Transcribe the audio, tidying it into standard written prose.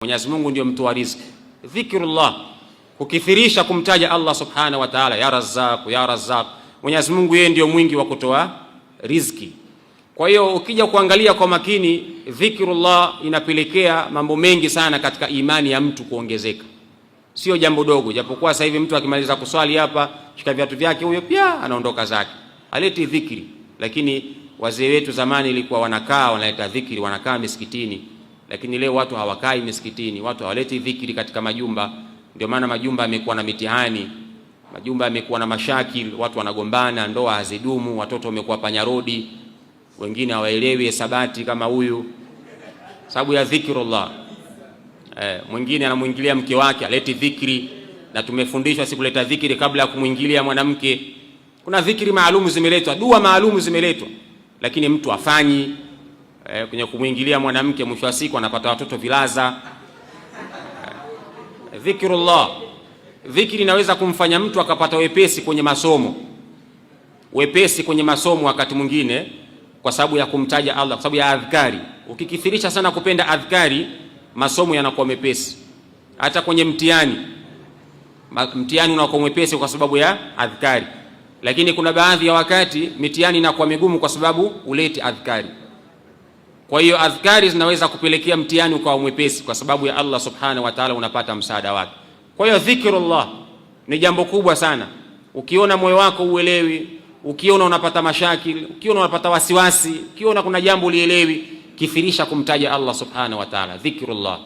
Mwenyezi Mungu ndio mtoa riziki. Dhikrullah, kukithirisha kumtaja Allah subhanahu wa ta'ala, ya Razzaq ya Razzaq. Mwenyezi Mungu yeye ndio mwingi wa kutoa riziki. Kwa hiyo ukija kuangalia kwa makini, dhikrullah inapelekea mambo mengi sana katika imani ya mtu kuongezeka. Sio jambo dogo, japokuwa sasa hivi mtu akimaliza kuswali hapa, shika viatu vyake huyo pia anaondoka zake, aleti dhikri. Lakini wazee wetu zamani ilikuwa wanakaa wanaleta dhikri, wanakaa misikitini. Lakini leo watu hawakai misikitini, watu hawaleti dhikri katika majumba. Ndio maana majumba yamekuwa na mitihani, majumba yamekuwa na mashakil, watu wanagombana, ndoa hazidumu, watoto wamekuwa panyarodi, wengine hawaelewi hesabati kama huyu, sababu ya dhikrullah. Mwingine anamuingilia mke wake, aleti dhikri, na tumefundishwa si kuleta dhikri kabla ya kumuingilia mwanamke. Kuna dhikri maalumu zimeletwa, dua maalumu zimeletwa, lakini mtu afanyi kwenye kumuingilia mwanamke, mwisho wa siku anapata watoto vilaza. Dhikrullah, dhikri inaweza kumfanya mtu akapata wepesi kwenye masomo, wepesi kwenye masomo wakati mwingine, kwa sababu ya kumtaja Allah, kwa sababu ya adhkari. Ukikithirisha sana kupenda adhkari, masomo yanakuwa mepesi. Hata kwenye mtihani unakuwa mwepesi kwa sababu ya adhkari. Lakini kuna baadhi ya wakati mitihani inakuwa migumu kwa sababu uleti adhkari. Kwa hiyo adhkari zinaweza kupelekea mtihani ukawa mwepesi kwa sababu ya Allah subhanahu wa ta'ala, unapata msaada wake. Kwa hiyo dhikrullah ni jambo kubwa sana. Ukiona moyo wako uelewi, ukiona unapata mashakil, ukiona unapata wasiwasi, ukiona kuna jambo ulielewi, kithirisha kumtaja Allah subhanahu wa ta'ala, dhikrullah.